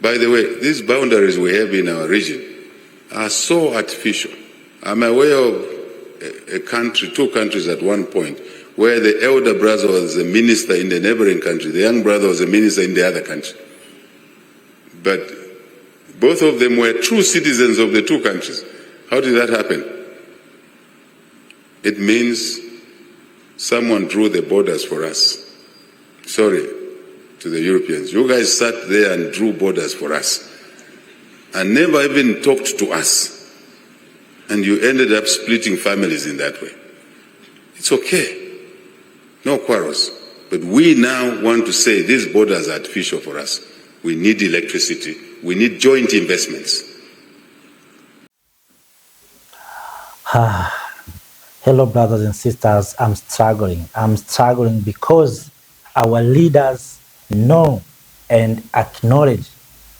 By the way, these boundaries we have in our region are so artificial. I'm aware of a country, two countries at one point, where the elder brother was a minister in the neighboring country, the young brother was a minister in the other country. But both of them were true citizens of the two countries. How did that happen? It means someone drew the borders for us. Sorry to the Europeans. You guys sat there and drew borders for us and never even talked to us. And you ended up splitting families in that way. It's okay. No quarrels. But we now want to say these borders are artificial for us. We need electricity. We need joint investments. Hello, brothers and sisters. I'm struggling. I'm struggling because our leaders know and acknowledge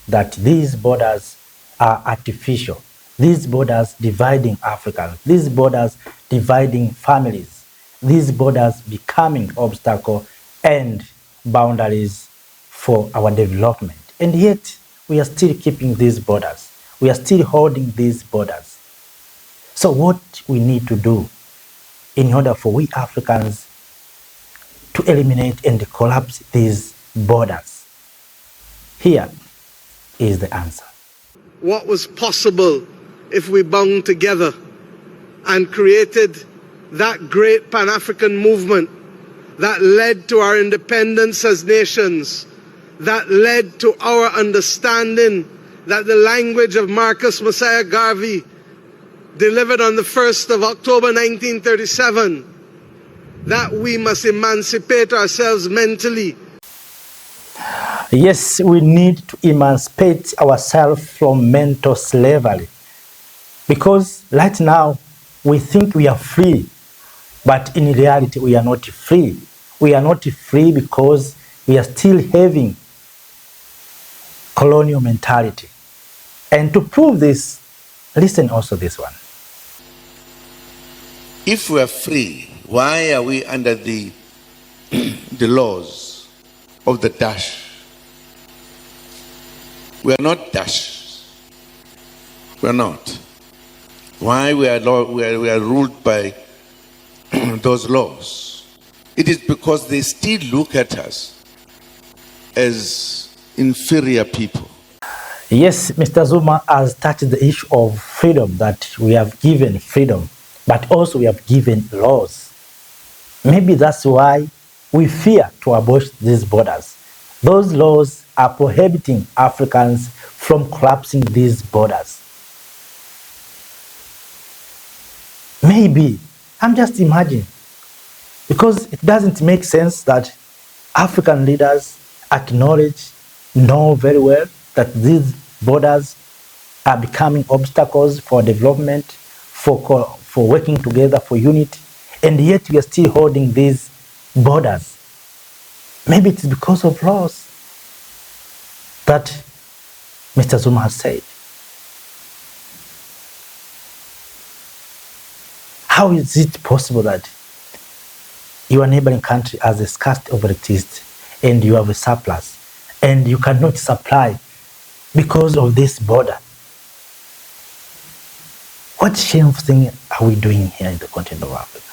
that these borders are artificial. These borders dividing Africans. These borders dividing families. These borders becoming obstacle and boundaries for our development. And yet, we are still keeping these borders. We are still holding these borders. So what we need to do in order for we Africans to eliminate and collapse these borders? Here is the answer. What was possible if we bound together and created that great Pan-African movement that led to our independence as nations, that led to our understanding that the language of Marcus Messiah Garvey, delivered on the 1st of October 1937, that we must emancipate ourselves mentally. Yes, we need to emancipate ourselves from mental slavery. Because right now, we think we are free, but in reality, we are not free. We are not free because we are still having colonial mentality. And to prove this, listen also this one. If we are free, why are we under the laws of the Dutch? We are not Dutch. We are not. Why we are ruled by those laws? It is because they still look at us as inferior people. Yes, Mr. Zuma has touched the issue of freedom, that we have given freedom, but also we have given laws. Maybe that's why we fear to abolish these borders. Those laws are prohibiting Africans from collapsing these borders. Maybe, I'm just imagining, because it doesn't make sense that African leaders acknowledge, know very well that these borders are becoming obstacles for development, for working together, for unity, and yet we are still holding these borders. Maybe it's because of laws that Mr. Zuma has said. How is it possible that your neighboring country has a scarcity of electricity and you have a surplus and you cannot supply because of this border? What shameful thing are we doing here in the continent of Africa?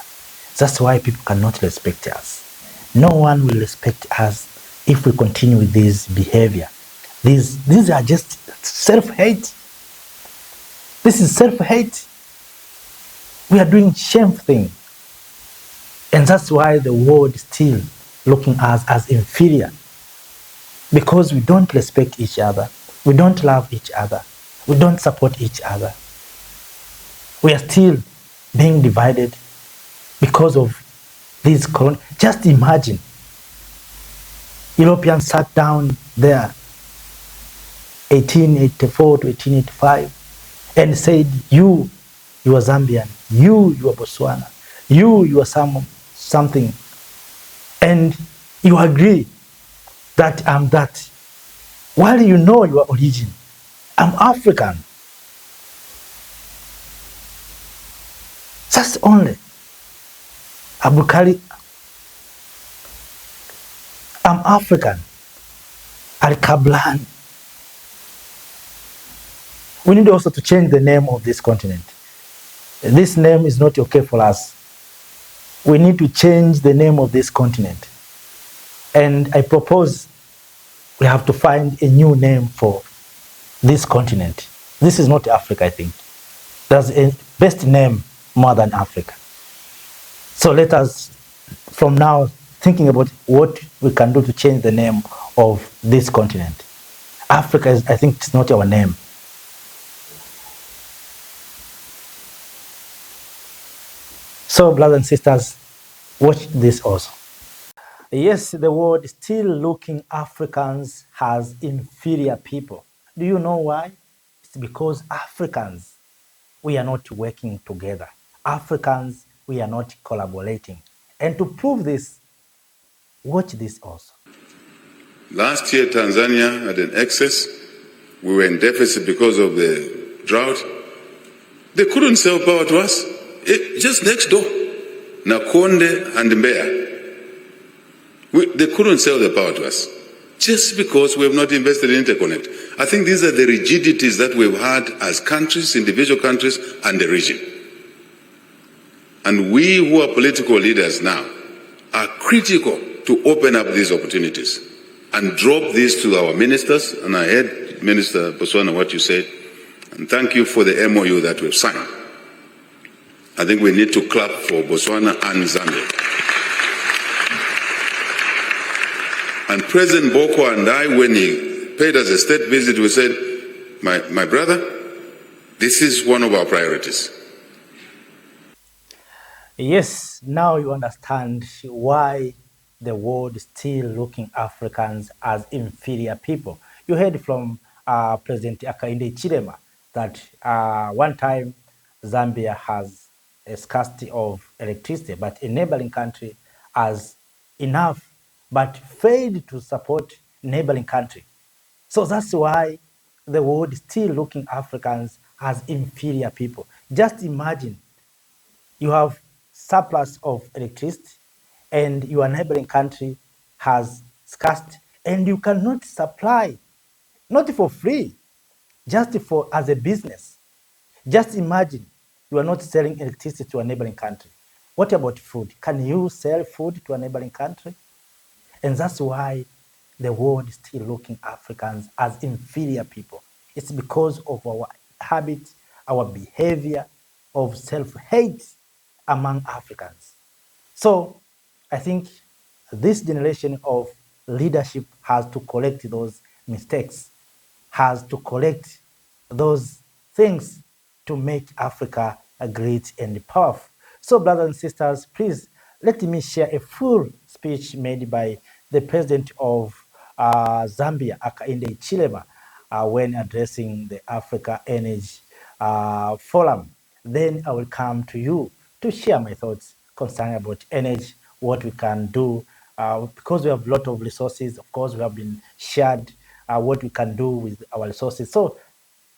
That's why people cannot respect us. No one will respect us if we continue with this behavior. These are just self-hate. This is self-hate. We are doing shameful thing. And that's why the world is still looking at us as inferior. Because we don't respect each other. We don't love each other. We don't support each other. We are still being divided because of this colony. Just imagine, Europeans sat down there 1884 to 1885 and said, you are Zambian, you are Botswana, you are something, and you agree that I'm that. While you know your origin, I'm African. That's only. Abukali, I'm African. Al-Kablan, We need also to change the name of this continent. This name is not okay for us. We need to change the name of this continent. And I propose we have to find a new name for this continent. This is not Africa, I think. There's a best name more than Africa. So let us, from now, thinking about what we can do to change the name of this continent. Africa is, I think, it's not our name. So, brothers and sisters, watch this also. Yes, the world is still looking Africans as inferior people. Do you know why? It's because Africans, we are not working together. Africans, we are not collaborating. And to prove this, watch this also. Last year, Tanzania had an excess. We were in deficit because of the drought. They couldn't sell power to us. Just next door, Nakonde and Mbeya. They couldn't sell the power to us just because we have not invested in interconnect. I think these are the rigidities that we've had as countries, individual countries, and the region. And we who are political leaders now are critical to open up these opportunities and drop these to our ministers. And I heard, Minister Botswana, what you said, and thank you for the MOU that we've signed. I think we need to clap for Botswana and Zambia. And President Boko and I, when he paid us a state visit, we said, my brother, this is one of our priorities. Yes, now you understand why the world is still looking Africans as inferior people. You heard from President Hakainde Hichilema that one time Zambia has a scarcity of electricity, but a neighboring country has enough, but failed to support neighboring country. So that's why the world is still looking Africans as inferior people. Just imagine you have surplus of electricity and your neighboring country has scarcity and you cannot supply, not for free, just for as a business. Just imagine you are not selling electricity to a neighboring country. What about food? Can you sell food to a neighboring country? And that's why the world is still looking Africans as inferior people. It's because of our habit, our behavior of self-hate among Africans. So I think this generation of leadership has to correct those mistakes, has to correct those things to make Africa great and powerful. So brothers and sisters, please let me share a full speech made by the president of Zambia, Hakainde Hichilema, when addressing the Africa Energy Forum. Then I will come to you to share my thoughts concerning about energy, what we can do, because we have a lot of resources. Of course, we have been shared what we can do with our resources. So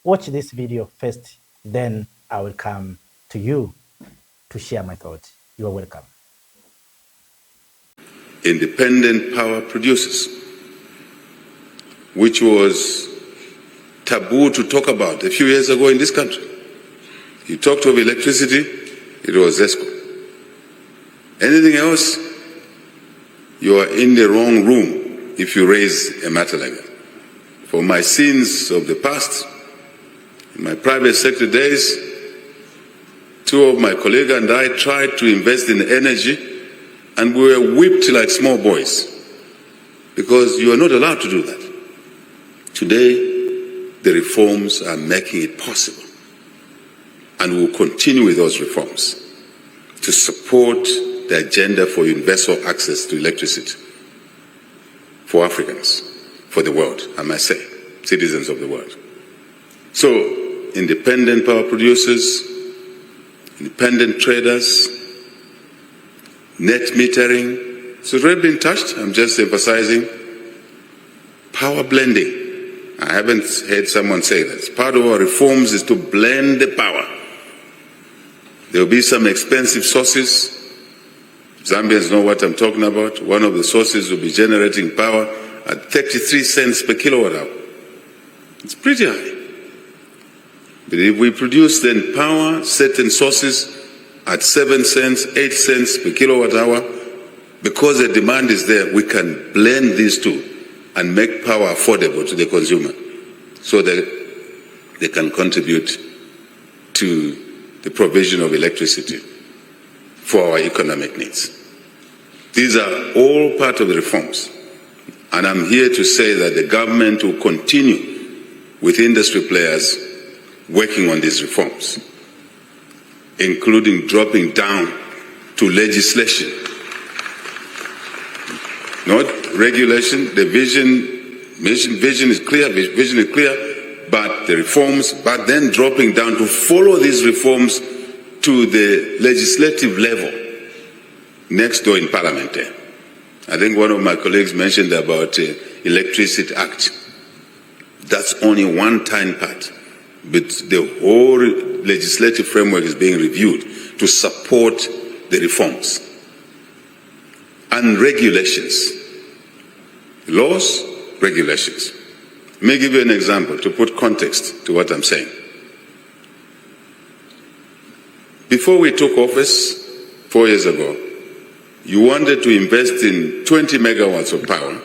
watch this video first, then I will come to you to share my thoughts. You are welcome. Independent power producers, which was taboo to talk about a few years ago in this country. You talked of electricity, it was ESCO. Anything else, you are in the wrong room if you raise a matter like that. For my sins of the past, in my private sector days, two of my colleagues and I tried to invest in energy, and we were whipped like small boys because you are not allowed to do that. Today, the reforms are making it possible, and we will continue with those reforms to support the agenda for universal access to electricity for Africans, for the world, I might say, citizens of the world. So, independent power producers, independent traders, net metering, it's already been touched. I'm just emphasizing power blending. I haven't heard someone say that. Part of our reforms is to blend the power. There will be some expensive sources. Zambians know what I'm talking about. One of the sources will be generating power at 33 cents per kilowatt hour. It's pretty high. But if we produce then power, certain sources at 7 cents, 8 cents per kilowatt hour, because the demand is there, we can blend these two and make power affordable to the consumer so that they can contribute to the provision of electricity for our economic needs. These are all part of the reforms. And I'm here to say that the government will continue with industry players working on these reforms, including dropping down to legislation, not regulation. The vision is clear, but the reforms, but then dropping down to follow these reforms to the legislative level next door in Parliament. I think one of my colleagues mentioned about Electricity Act. That's only one tiny part, but the whole legislative framework is being reviewed to support the reforms. And regulations, laws, regulations. Let me give you an example to put context to what I'm saying. Before we took office 4 years ago, you wanted to invest in 20 megawatts of power.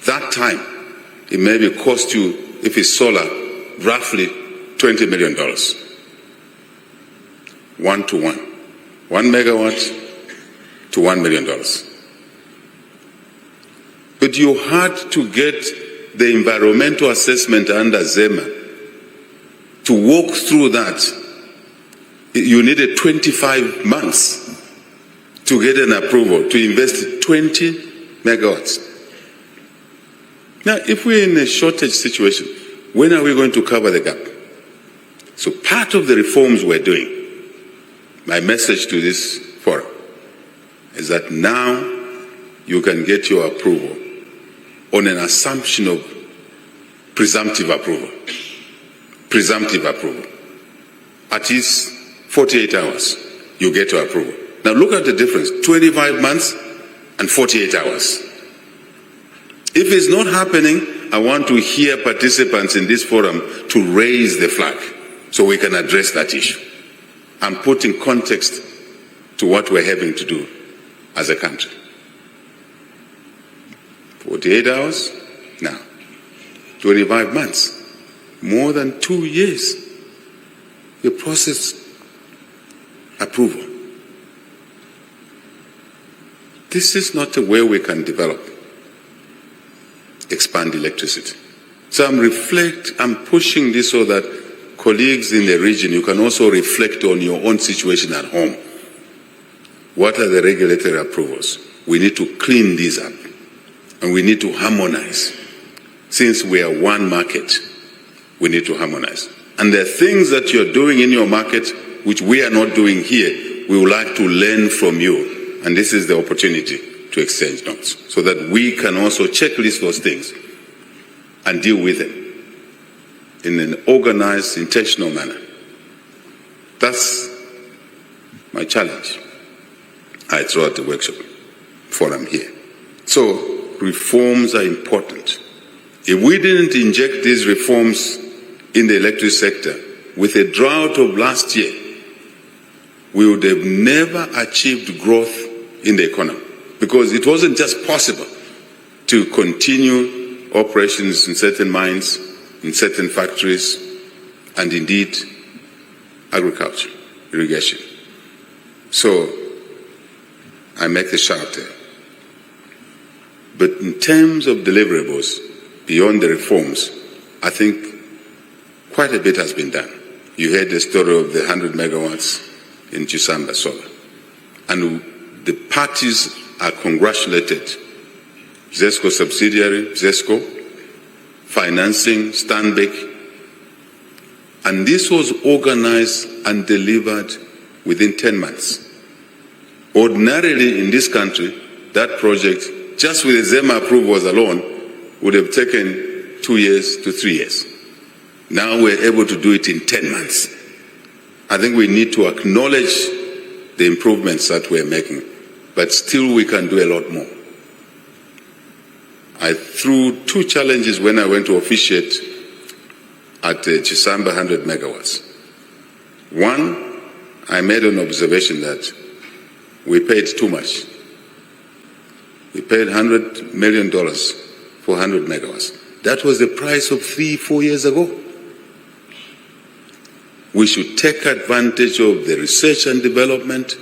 That time, it maybe cost you, if it's solar, roughly $20 million. 1 to 1. 1 megawatt to $1 million. But you had to get the environmental assessment under ZEMA. To walk through that, you needed 25 months to get an approval to invest 20 megawatts. Now, if we're in a shortage situation, when are we going to cover the gap? So part of the reforms we're doing, my message to this forum, is that now you can get your approval on an assumption of presumptive approval. Presumptive approval. At least 48 hours, you get your approval. Now look at the difference, 25 months and 48 hours. If it's not happening, I want to hear participants in this forum to raise the flag so we can address that issue and put in context to what we're having to do as a country. 48 hours, now 25 months, more than 2 years, you process approval. This is not a way we can develop, expand electricity. So I'm pushing this so that colleagues in the region, you can also reflect on your own situation at home. What are the regulatory approvals? We need to clean these up and we need to harmonize. Since we are one market, we need to harmonize. And there are things that you're doing in your market which we are not doing here. We would like to learn from you. And this is the opportunity to exchange notes so that we can also checklist those things and deal with them in an organized, intentional manner. That's my challenge throughout the workshop forum here. So reforms are important. If we didn't inject these reforms in the electric sector with a drought of last year, we would have never achieved growth in the economy because it wasn't just possible to continue operations in certain mines, in certain factories, and indeed agriculture, irrigation. So I make the shout there. But in terms of deliverables, beyond the reforms, I think quite a bit has been done. You heard the story of the 100 megawatts in Chisamba solar. And the parties are congratulated. ZESCO subsidiary, ZESCO, financing, Stanbic. And this was organized and delivered within 10 months. Ordinarily in this country, that project, just with the ZEMA approvals alone, would have taken 2 years to 3 years. Now we're able to do it in 10 months. I think we need to acknowledge the improvements that we're making, but still we can do a lot more. I threw 2 challenges when I went to officiate at Chisamba 100 megawatts. One, I made an observation that we paid too much. We paid $100 million for 100 megawatts. That was the price of 3-4 years ago. We should take advantage of the research and development,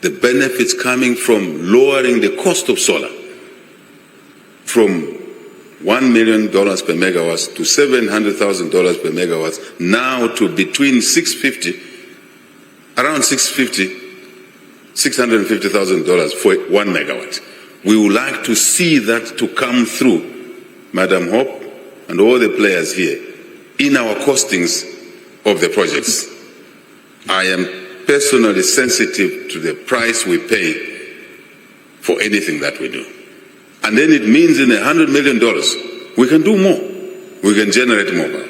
the benefits coming from lowering the cost of solar from $1 million per megawatt to $700,000 per megawatt, now to between around $650,000 for 1 megawatt. We would like to see that to come through, Madam Hope and all the players here, in our costings of the projects. I am personally sensitive to the price we pay for anything that we do. And then it means in $100 million, we can do more. We can generate more power.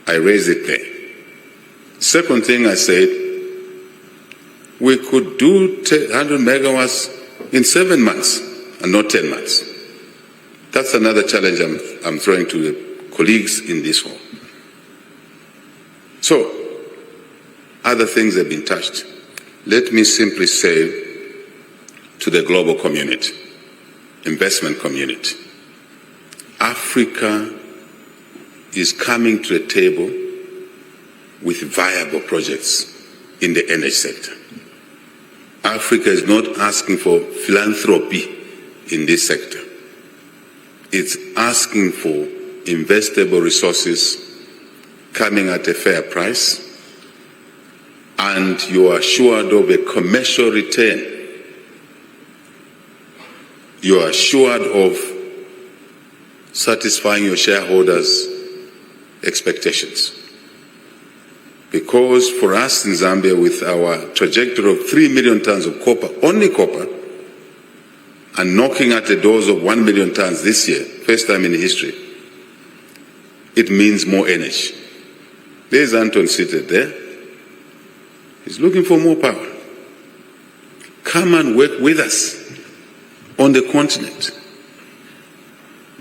I raised it there. Second thing I said, we could do 100 megawatts in 7 months and not 10 months. That's another challenge I'm throwing to the colleagues in this hall. So, other things have been touched. Let me simply say to the global community, investment community, Africa is coming to a table with viable projects in the energy sector. Africa is not asking for philanthropy in this sector. It's asking for investable resources coming at a fair price, and you are assured of a commercial return. You are assured of satisfying your shareholders' expectations. Because for us in Zambia, with our trajectory of 3 million tons of copper, only copper, and knocking at the doors of 1 million tons this year, first time in history, it means more energy. There's Anton seated there. He's looking for more power. Come and work with us on the continent.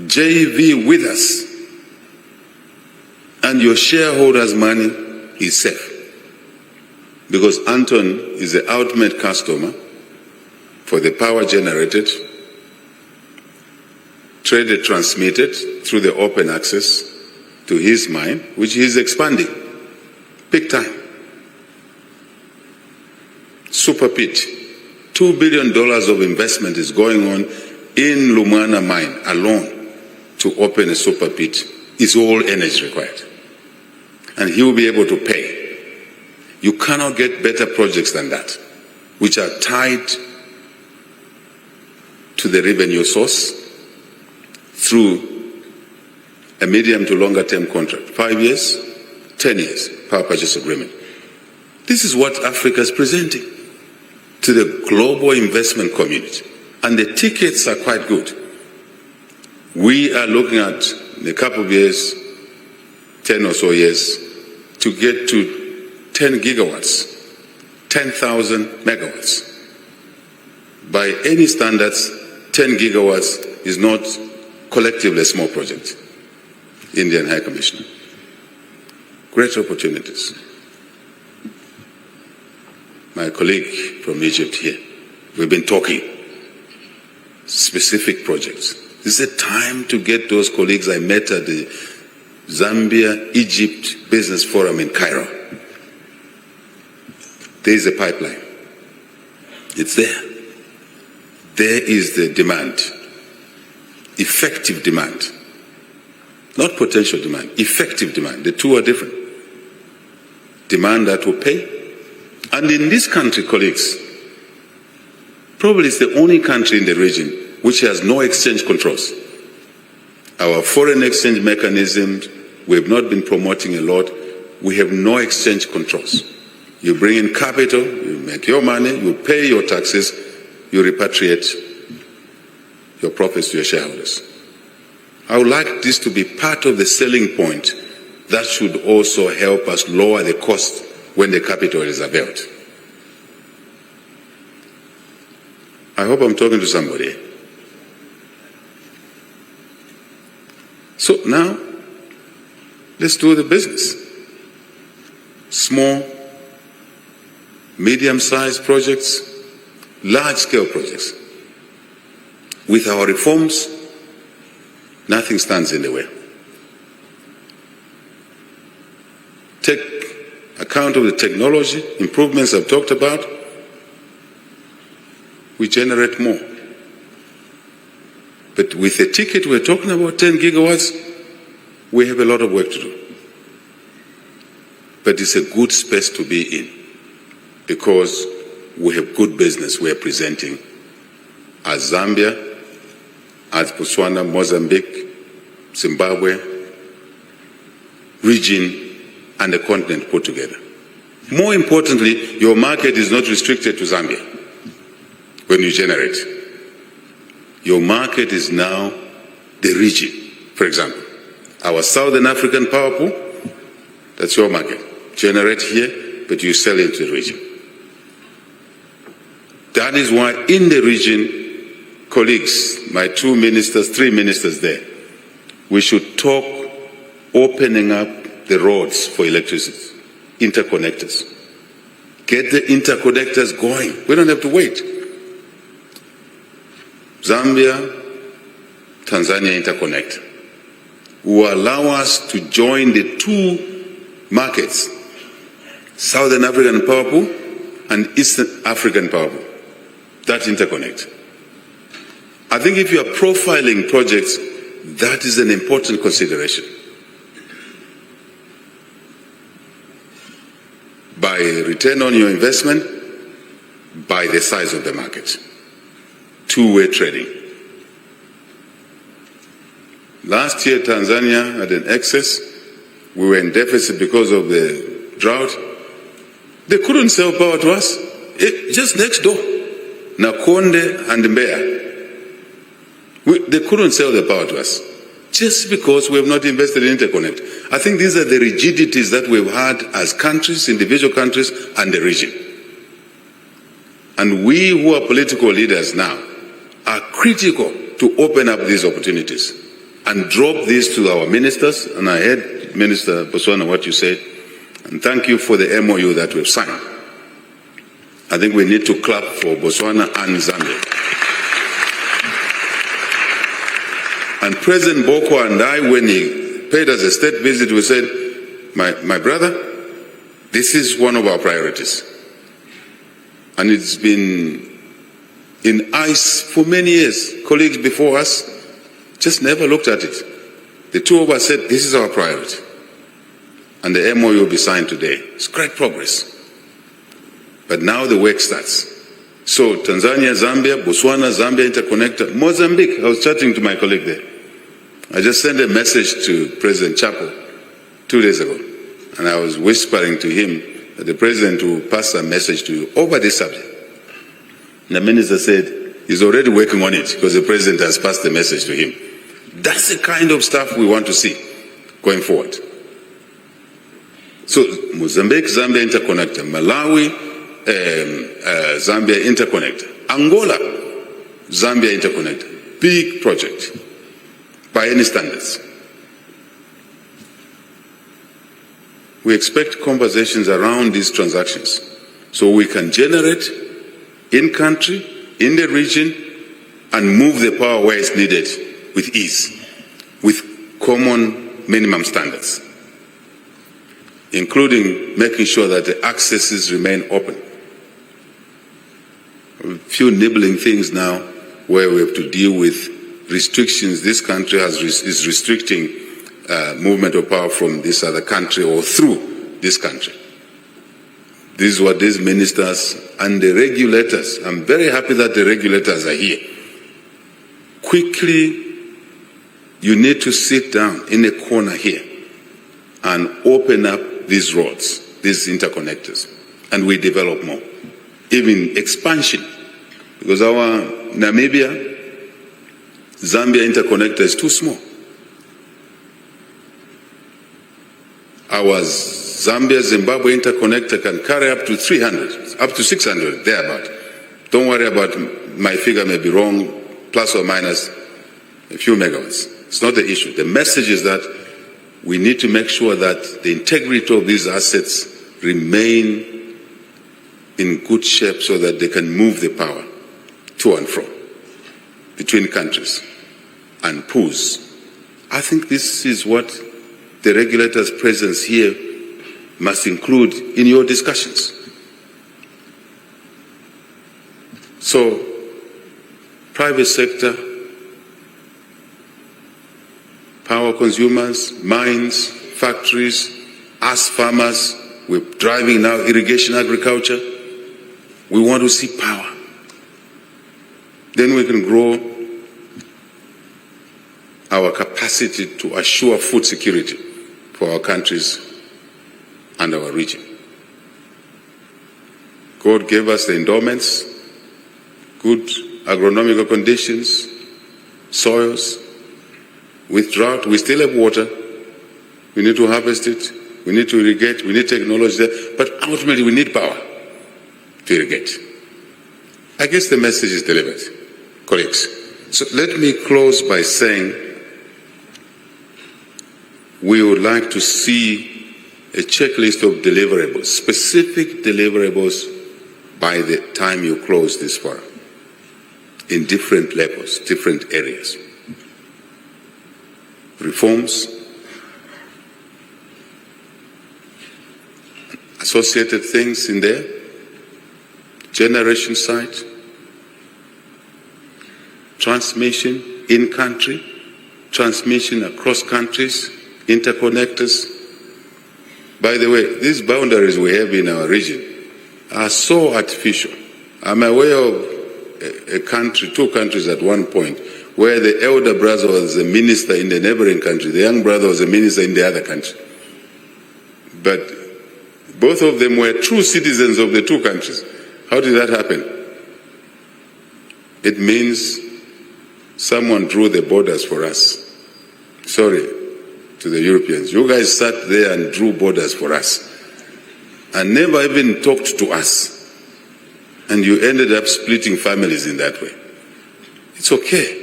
JV with us. And your shareholders' money is safe. Because Anton is the ultimate customer for the power generated, traded, transmitted through the open access to his mine, which he is expanding. Big time. Super pit. $2 billion of investment is going on in Lumwana mine alone to open a super pit. It's all energy required. And he will be able to pay. You cannot get better projects than that, which are tied to the revenue source through a medium to longer term contract. 5 years, 10 years, power purchase agreement. This is what Africa is presenting to the global investment community. And the tickets are quite good. We are looking at, in a couple of years, 10 or so years, to get to 10 gigawatts, 10,000 megawatts. By any standards, 10 gigawatts is not collectively a small project. Indian High Commissioner. Great opportunities. My colleague from Egypt here, we've been talking specific projects. This is a time to get those colleagues I met at the Zambia-Egypt Business Forum in Cairo. There is a pipeline. It's there. There is the demand. Effective demand. Not potential demand, effective demand. The two are different. Demand that will pay. And in this country, colleagues, probably it's the only country in the region which has no exchange controls. Our foreign exchange mechanisms, we have not been promoting a lot. We have no exchange controls. You bring in capital, you make your money, you pay your taxes, you repatriate your profits to your shareholders. I would like this to be part of the selling point that should also help us lower the cost when the capital is availed. I hope I'm talking to somebody. So now, let's do the business. Small, medium-sized projects, large-scale projects. With our reforms, nothing stands in the way. Take account of the technology improvements I've talked about, we generate more. But with the ticket we're talking about, 10 gigawatts, we have a lot of work to do. But it's a good space to be in because we have good business we are presenting as Zambia, as Botswana, Mozambique, Zimbabwe, region, and the continent put together. More importantly, your market is not restricted to Zambia when you generate. Your market is now the region. For example, our Southern African power pool, that's your market. Generate here, but you sell into the region. That is why in the region, colleagues, my 2 ministers, 3 ministers there, we should talk opening up the roads for electricity, interconnectors. Get the interconnectors going. We don't have to wait. Zambia, Tanzania interconnect will allow us to join the 2 markets, Southern African power pool and Eastern African power pool. That interconnect. I think if you are profiling projects, that is an important consideration. By return on your investment, by the size of the market. Two-way trading. Last year, Tanzania had an excess. We were in deficit because of the drought. They couldn't sell power to us. Just next door, Nakonde and Mbeya. They couldn't sell the power to us just because we have not invested in interconnect. I think these are the rigidities that we've had as countries, individual countries, and the region. And we who are political leaders now are critical to open up these opportunities and drop these to our ministers. And I heard, Minister Botswana, what you said, and thank you for the MOU that we've signed. I think we need to clap for Botswana and Zambia. And President Boko and I, when he paid us a state visit, we said, my brother, this is one of our priorities. And it's been in ice for many years. Colleagues before us just never looked at it. The 2 of us said, this is our priority. And the MOU will be signed today. It's great progress. But now the work starts. So Tanzania, Zambia, Botswana, Zambia interconnector, Mozambique. I was chatting to my colleague there. I just sent a message to President Chapo 2 days ago. And I was whispering to him that the president will pass a message to you over this subject. And the minister said he's already working on it because the president has passed the message to him. That's the kind of stuff we want to see going forward. So Mozambique, Zambia interconnector, Malawi, Zambia interconnector, Angola, Zambia interconnector, big project by any standards. We expect conversations around these transactions so we can generate in country, in the region, and move the power where it's needed with ease, with common minimum standards, including making sure that the accesses remain open. A few nibbling things now where we have to deal with restrictions. This country is restricting movement of power from this other country or through this country. This is what these ministers and the regulators, I'm very happy that the regulators are here. Quickly, you need to sit down in a corner here and open up these roads, these interconnectors, and we develop more. Even expansion, because our Namibia, Zambia interconnector is too small. Our Zambia-Zimbabwe interconnector can carry up to 300, up to 600, thereabout. Don't worry about my figure may be wrong, plus or minus a few megawatts. It's not the issue. The message is that we need to make sure that the integrity of these assets remain in good shape so that they can move the power to and fro between countries and pools. I think this is what the regulator's presence here must include in your discussions. So, private sector, power consumers, mines, factories, us farmers, we're driving now irrigation agriculture. We want to see power. Then we can grow our capacity to assure food security for our countries and our region. God gave us the endowments, good agronomical conditions, soils. With drought, we still have water. We need to harvest it. We need to irrigate. We need technology there. But ultimately, we need power to irrigate. I guess the message is delivered, colleagues. So let me close by saying we would like to see a checklist of deliverables, specific deliverables by the time you close this forum, in different levels, different areas. Reforms, associated things in there, generation side, transmission in country, transmission across countries, interconnectors. By the way, these boundaries we have in our region are so artificial. I'm aware of a country, two countries at one point, where the elder brother was a minister in the neighboring country, the young brother was a minister in the other country. But both of them were true citizens of the two countries. How did that happen? It means someone drew the borders for us. Sorry to the Europeans. You guys sat there and drew borders for us and never even talked to us. And you ended up splitting families in that way. It's okay.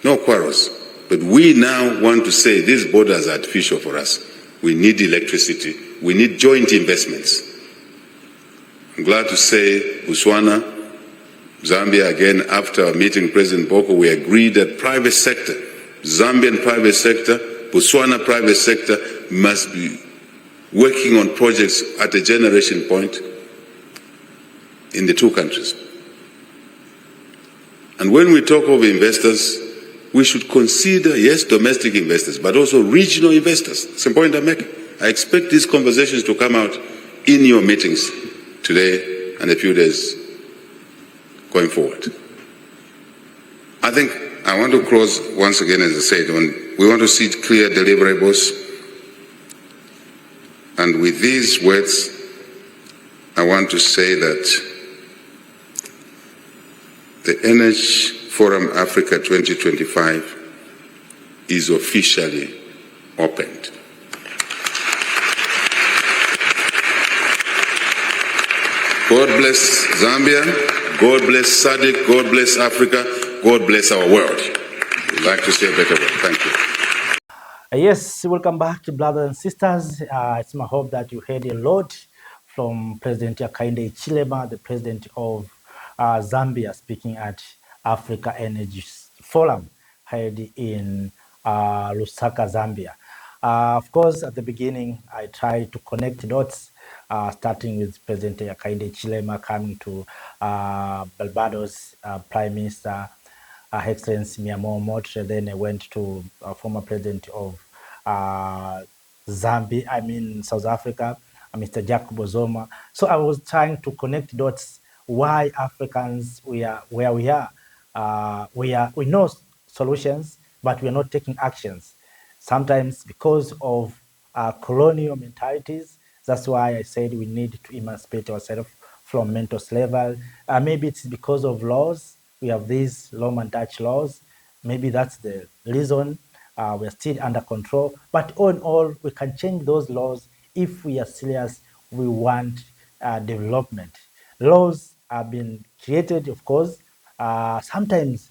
No quarrels. But we now want to say these borders are artificial for us. We need electricity. We need joint investments. I'm glad to say Botswana, Zambia, again, after meeting President Boko, we agreed that private sector, Zambian private sector, Botswana private sector must be working on projects at a generation point in the two countries. And when we talk of investors, we should consider, yes, domestic investors, but also regional investors. It's a point I'm making. I expect these conversations to come out in your meetings today and a few days going forward. I think I want to close once again, as I said, when we want to see clear deliverables. And with these words, I want to say that the Energy Forum Africa 2025 is officially opened. God bless Zambia, God bless SADC, God bless Africa, God bless our world. We'd like to say a better word. Thank you. Yes, welcome back, brothers and sisters. It's my hope that you heard a lot from President Hakainde Hichilema, the president of Zambia, speaking at Africa Energy Forum held in Lusaka, Zambia. Of course, at the beginning, I tried to connect dots, starting with President Hakainde Hichilema coming to Barbados, Prime Minister Excellency Miamor Motre. Then I went to former president of South Africa, Mr. Jacob Zuma. So I was trying to connect dots why Africans we are where we are. We know solutions, but we are not taking actions. Sometimes because of colonial mentalities. That's why I said we need to emancipate ourselves from mental slavery. Maybe it's because of laws. We have these Roman Dutch laws. Maybe that's the reason we're still under control. But all in all, we can change those laws if we are serious. We want development. Laws have been created, of course, sometimes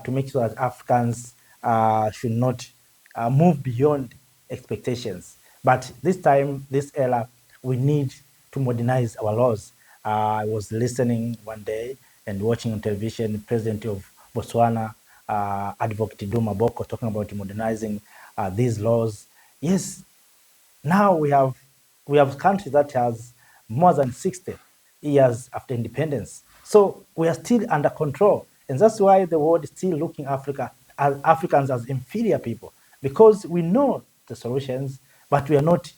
to make sure that Africans should not move beyond expectations. But this time, this era, we need to modernize our laws. I was listening one day and watching on television, the president of Botswana, Advocate Duma Boko, talking about modernizing these laws. Yes, now we have countries that has more than 60 years after independence. So we are still under control. And that's why the world is still looking Africans as inferior people, because we know the solutions, but we are not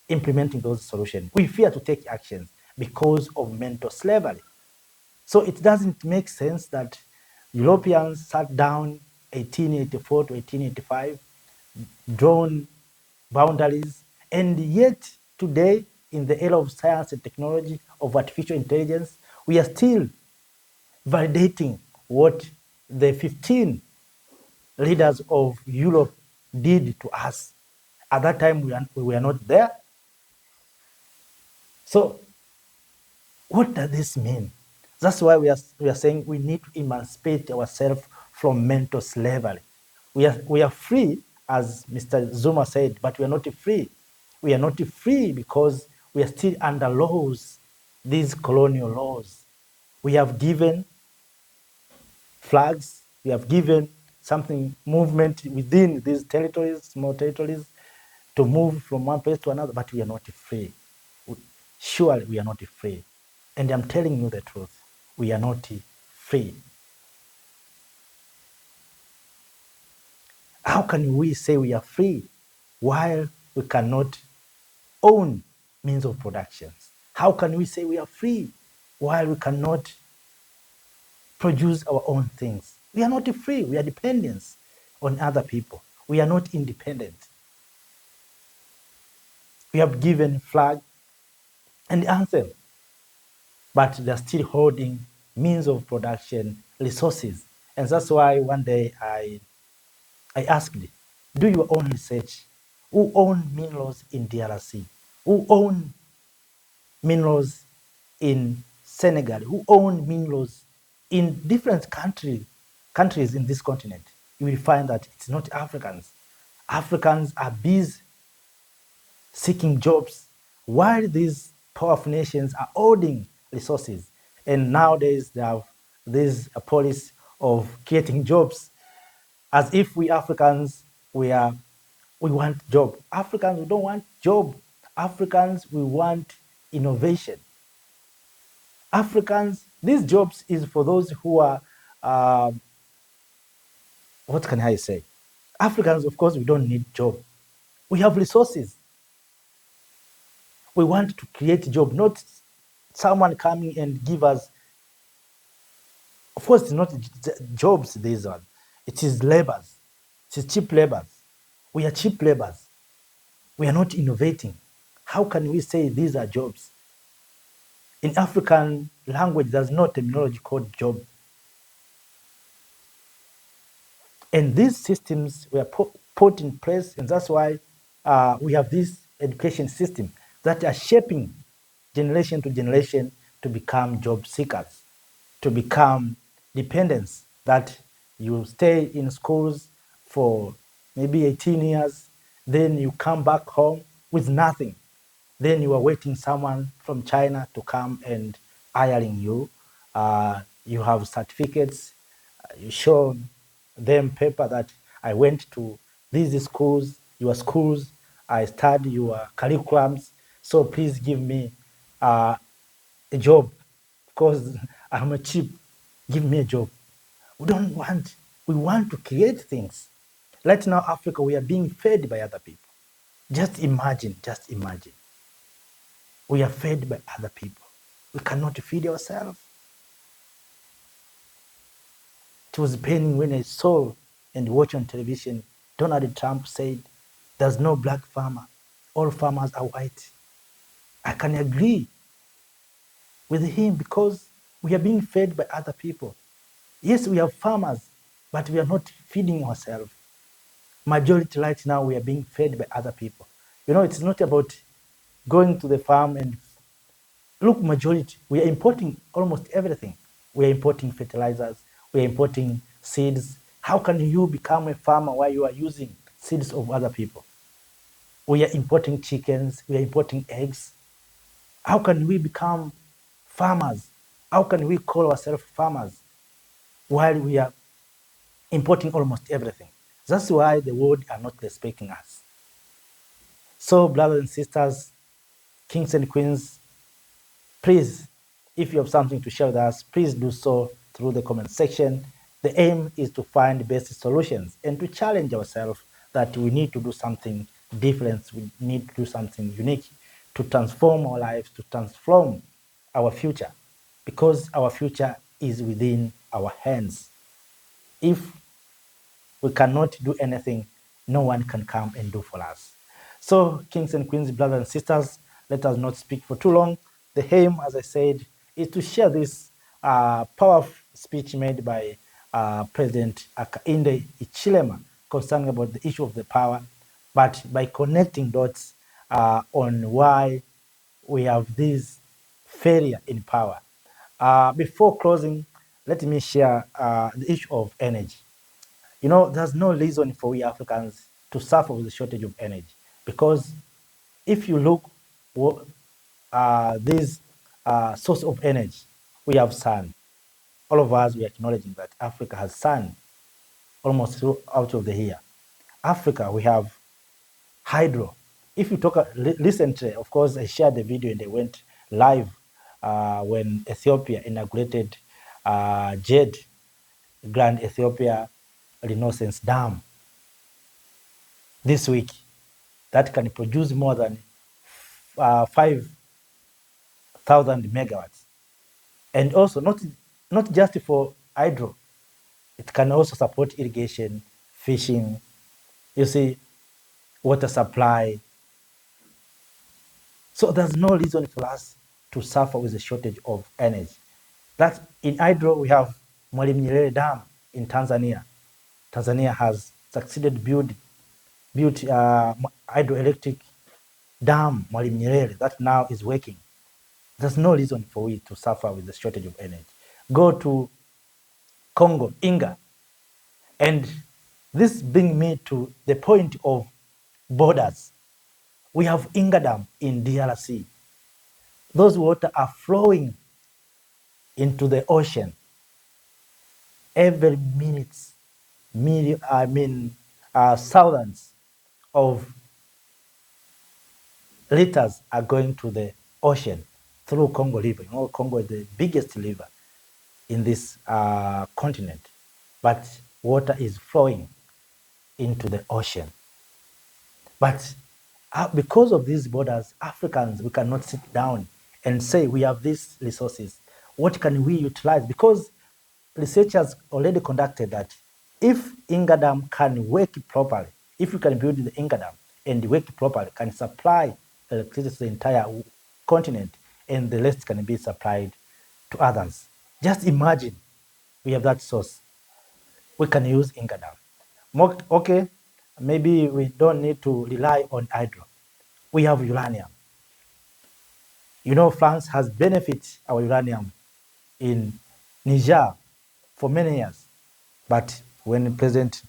implementing those solutions. We fear to take actions because of mental slavery. So it doesn't make sense that Europeans sat down 1884 to 1885, drawn boundaries, and yet today, in the era of science and technology, of artificial intelligence, we are still validating what the 15 leaders of Europe did to us. At that time, we were not there. So what does this mean? That's why we are saying we need to emancipate ourselves from mental slavery. We are free, as Mr. Zuma said, but we are not free. We are not free because we are still under laws, these colonial laws. We have given flags, we have given something, movement within these territories, small territories, to move from one place to another, but we are not free. Surely we are not free. And I'm telling you the truth, we are not free. How can we say we are free while we cannot own means of production? How can we say we are free while we cannot produce our own things? We are not free. We are dependent on other people. We are not independent. We have given flag and anthem, but they're still holding means of production, resources. And that's why one day I asked, do your own research. Who own minerals in DRC? Who own minerals in Senegal? Who own minerals in different countries in this continent? You will find that it's not Africans. Africans are busy seeking jobs while these powerful nations are holding resources. And nowadays they have this policy of creating jobs as if we Africans, we want job. Africans, we don't want job. Africans, we want innovation. Africans, these jobs is for those who are, what can I say? Africans, of course, we don't need job. We have resources. We want to create job, not someone coming and give us. Of course, it's not jobs, these are. It is labors. It is cheap labors. We are cheap labors. We are not innovating. How can we say these are jobs? In African language, there's no terminology called job. And these systems were put in place, and that's why we have this education system that are shaping generation to generation to become job seekers, to become dependents, that you stay in schools for maybe 18 years, then you come back home with nothing. Then you are waiting someone from China to come and hiring you. You have certificates, you show them paper that I went to these schools, your schools, I studied your curriculums, so please give me a job because I'm cheap. Give me a job. We want to create things. Right now, Africa, we are being fed by other people. Just imagine. We are fed by other people. We cannot feed ourselves. It was paining when I saw and watched on television, Donald Trump said, there's no black farmer. All farmers are white. I can agree with him because we are being fed by other people. Yes, we have farmers, but we are not feeding ourselves. Majority right now, we are being fed by other people. You know, it's not about going to the farm and look, majority, we are importing almost everything. We are importing fertilizers, we are importing seeds, How can you become a farmer while you are using seeds of other people? We are importing chickens, we are importing eggs. How can we become farmers? How can we call ourselves farmers while we are importing almost everything? That's why the world are not respecting us. So, brothers and sisters, kings and queens, please, if you have something to share with us, please do so through the comment section. The aim is to find best solutions and to challenge ourselves that we need to do something different, we need to do something unique to transform our lives, to transform our future, because our future is within our hands. If we cannot do anything, no one can come and do for us. So, kings and queens, brothers and sisters, let us not speak for too long. The aim, as I said, is to share this powerful speech made by President Hakainde Hichilema concerning about the issue of the power, but by connecting dots on why we have this failure in power. Before closing, let me share the issue of energy. You know, there's no reason for we Africans to suffer with the shortage of energy, because if you look this source of energy, we have sun. All of us, we are acknowledging that Africa has sun almost throughout of the year. Africa, we have hydro. If you talk recently, of course, I shared the video and they went live when Ethiopia inaugurated JED, Grand Ethiopia Renaissance Dam this week, that can produce more than 5,000 megawatts. And also not just for hydro, it can also support irrigation, fishing, you see, water supply. So there's no reason for us to suffer with a shortage of energy. That in hydro, we have Mwalimu Nyerere Dam in Tanzania. Tanzania has succeeded built hydroelectric dam Mwalimu Nyerere that now is working. There's no reason for we to suffer with the shortage of energy. Go to Congo, Inga, and this brings me to the point of borders. We have Inga Dam in DRC. Those water are flowing into the ocean every minute. Thousands of liters are going to the ocean through Congo River. You know, Congo is the biggest river in this continent, but water is flowing into the ocean. But because of these borders, Africans, we cannot sit down and say we have these resources. What can we utilize? Because researchers already conducted that if Inga Dam can work properly, if you can build the Inga Dam and work properly, can supply electricity to the entire continent, and the rest can be supplied to others. Just imagine we have that source. We can use Inga Dam. Okay, maybe we don't need to rely on hydro. We have uranium. You know, France has benefited our uranium in Niger for many years. But when President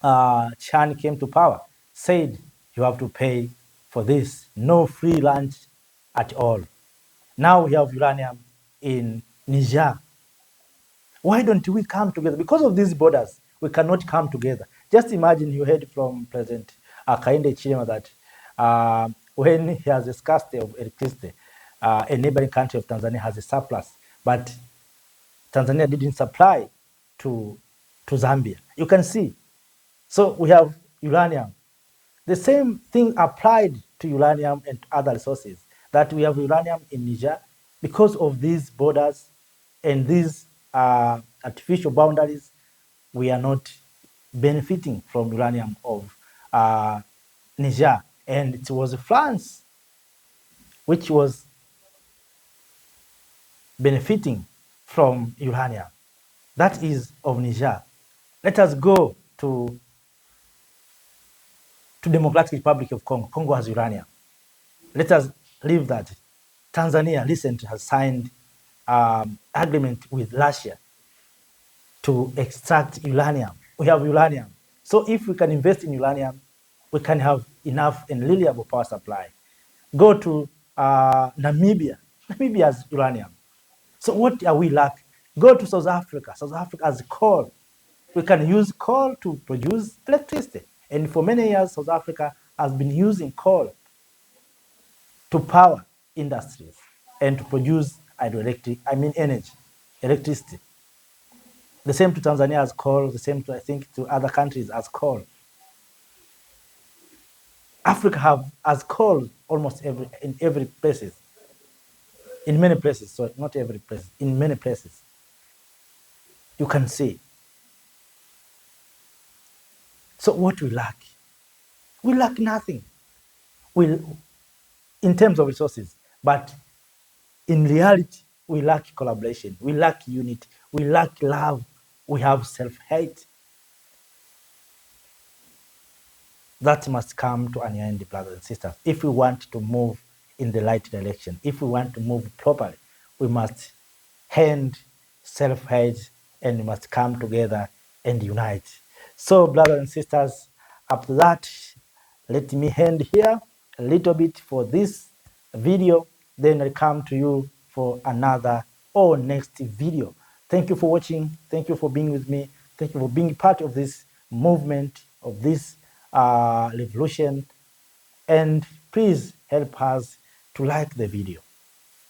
Chan came to power, said you have to pay for this, no free lunch at all. Now we have uranium in Niger. Why don't we come together? Because of these borders, we cannot come together. Just imagine you heard from President Hakainde Hichilema that when he has a scarcity of electricity, a neighboring country of Tanzania has a surplus, but Tanzania didn't supply to Zambia. You can see. So we have uranium. The same thing applied to uranium and other resources, that we have uranium in Niger. Because of these borders and these artificial boundaries, we are not benefiting from uranium of Niger. And it was France which was benefiting from uranium. That is of Niger. Let us go to Democratic Republic of Congo. Congo has uranium. Let us leave that. Tanzania recently has signed agreement with Russia to extract uranium. We have uranium. So if we can invest in uranium, we can have enough and reliable power supply. Go to Namibia. Namibia has uranium. So what are we lacking? Go to South Africa. South Africa has coal. We can use coal to produce electricity. And for many years, South Africa has been using coal to power industries and to produce energy, electricity. The same to Tanzania as coal, the same to, I think, to other countries as coal. Africa has coal almost in every places. In many places, so not every place, in many places. You can see. So what we lack? We lack nothing. In terms of resources, but in reality, we lack collaboration, we lack unity, we lack love, we have self-hate. That must come to an end, brothers and sisters. If we want to move in the right direction, if we want to move properly, we must end self-hate and we must come together and unite. So, brothers and sisters, after that, let me end here a little bit for this video. Then I'll come to you for another or next video. Thank you for watching. Thank you for being with me. Thank you for being part of this movement, of this revolution. And please help us to like the video.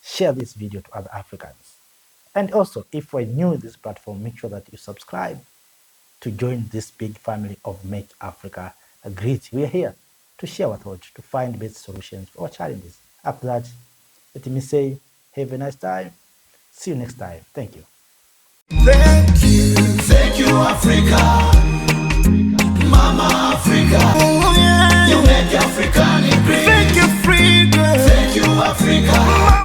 Share this video to other Africans. And also, if you're new in this platform, make sure that you subscribe to join this big family of Make Africa Great. We are here to share our thoughts, to find best solutions for our challenges. After that, let me say, have a nice time. See you next time. Thank you. Thank you, Africa. Mama Africa. Oh, yeah. You make Africa great. Thank you, Africa. Thank you, Africa.